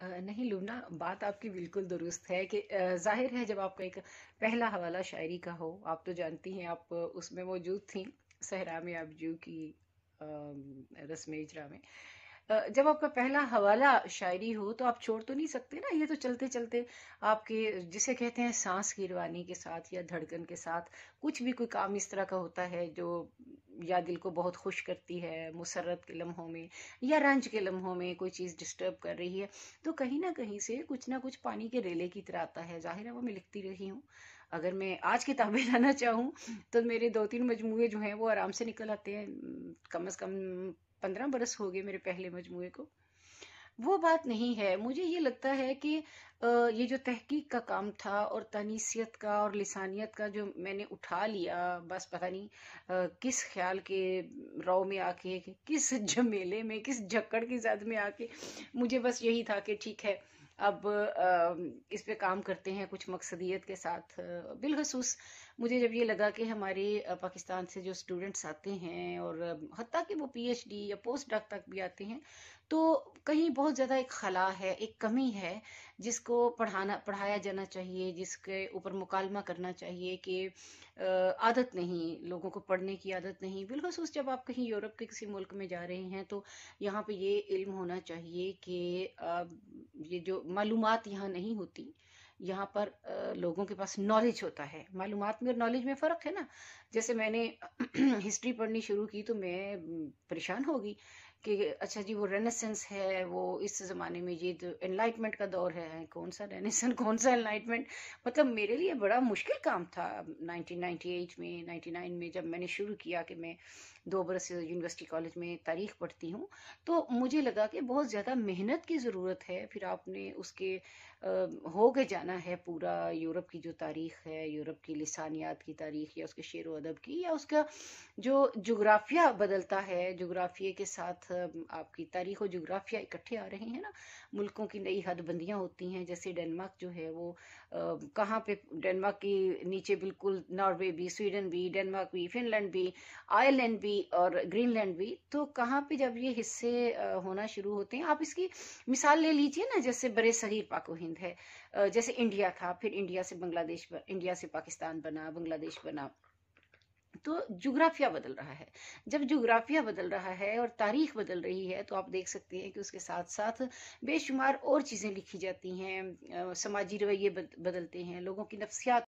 نہیں لبنا، بات آپ کی بالکل درست ہے کہ ظاہر ہے جب آپ کا ایک پہلا حوالہ شاعری کا ہو، آپ تو جانتی ہیں، آپ اس میں موجود تھیں صحرا میں آبجو کی رسم اجرا میں۔ جب آپ کا پہلا حوالہ شاعری ہو تو آپ چھوڑ تو نہیں سکتے نا، یہ تو چلتے چلتے آپ کے جسے کہتے ہیں سانس کی روانی کے ساتھ یا دھڑکن کے ساتھ کچھ بھی کوئی کام اس طرح کا ہوتا ہے جو یا دل کو بہت خوش کرتی ہے، مسرت کے لمحوں میں یا رنج کے لمحوں میں کوئی چیز ڈسٹرب کر رہی ہے، تو کہیں نہ کہیں سے کچھ نہ کچھ پانی کے ریلے کی طرح آتا ہے۔ ظاہر ہے وہ میں لکھتی رہی ہوں، اگر میں آج کتابیں لانا چاہوں تو میرے 2 3 مجموعے جو ہیں وہ آرام سے نکل آتے ہیں، کم از کم 15 برس ہو گئے میرے پہلے مجموعے کو۔ وہ بات نہیں ہے، مجھے یہ لگتا ہے کہ یہ جو تحقیق کا کام تھا اور تانیثیت کا اور لسانیت کا جو میں نے اٹھا لیا، بس پتہ نہیں کس خیال کے رو میں آ کے، کس جھمیلے میں، کس جھکڑ کی زد میں آ کے مجھے بس یہی تھا کہ ٹھیک ہے، اب اس پہ کام کرتے ہیں کچھ مقصدیت کے ساتھ۔ بالخصوص مجھے جب یہ لگا کہ ہمارے پاکستان سے جو اسٹوڈنٹس آتے ہیں اور حتیٰ کہ وہ پی ایچ ڈی یا پوسٹ ڈاک تک بھی آتے ہیں، تو کہیں بہت زیادہ ایک خلا ہے، ایک کمی ہے جس کو پڑھایا جانا چاہیے، جس کے اوپر مکالمہ کرنا چاہیے کہ عادت نہیں، لوگوں کو پڑھنے کی عادت نہیں، بالخصوص جب آپ کہیں یورپ کے کسی ملک میں جا رہے ہیں تو یہاں پہ یہ علم ہونا چاہیے کہ یہ جو معلومات یہاں نہیں ہوتی، یہاں پر لوگوں کے پاس نالج ہوتا ہے۔ معلومات میں اور نالج میں فرق ہے نا۔ جیسے میں نے ہسٹری پڑھنی شروع کی تو میں پریشان ہو گئی کہ اچھا جی وہ رینیسنس ہے، وہ اس زمانے میں یہ جو انلائٹمنٹ کا دور ہے، کون سا رینیسن کون سا انلائٹمنٹ، مطلب میرے لیے بڑا مشکل کام تھا 1998 میں 99 میں جب میں نے شروع کیا کہ میں 2 برس یونیورسٹی کالج میں تاریخ پڑھتی ہوں، تو مجھے لگا کہ بہت زیادہ محنت کی ضرورت ہے، پھر آپ نے اس کے ہو کے جانا ہے پورا یورپ کی جو تاریخ ہے، یورپ کی لسانیات کی تاریخ یا اس کے شعر و ادب کی یا اس کا جو جغرافیہ بدلتا ہے، جغرافیے کے ساتھ آپ کی تاریخ و جغرافیہ اکٹھے آ رہے ہیں نا، ملکوں کی نئی حد بندیاں ہوتی ہیں، جیسے ڈنمارک جو ہے وہ کہاں پہ، ڈنمارک کی نیچے بالکل ناروے بھی، سویڈن بھی، ڈنمارک بھی، فن لینڈ بھی، آئرلینڈ بھی اور گرین لینڈ بھی، تو کہاں پہ جب یہ حصے ہونا شروع ہوتے ہیں، آپ اس کی مثال لے لیجئے نا، جیسے برِ صغیر پاک و ہند ہے، جیسے انڈیا تھا، پھر انڈیا سے بنگلہ دیش، انڈیا سے پاکستان بنا، بنگلہ دیش بنا، تو جغرافیہ بدل رہا ہے۔ جب جغرافیہ بدل رہا ہے اور تاریخ بدل رہی ہے تو آپ دیکھ سکتے ہیں کہ اس کے ساتھ ساتھ بے شمار اور چیزیں لکھی جاتی ہیں، سماجی رویے بدلتے ہیں، لوگوں کی نفسیات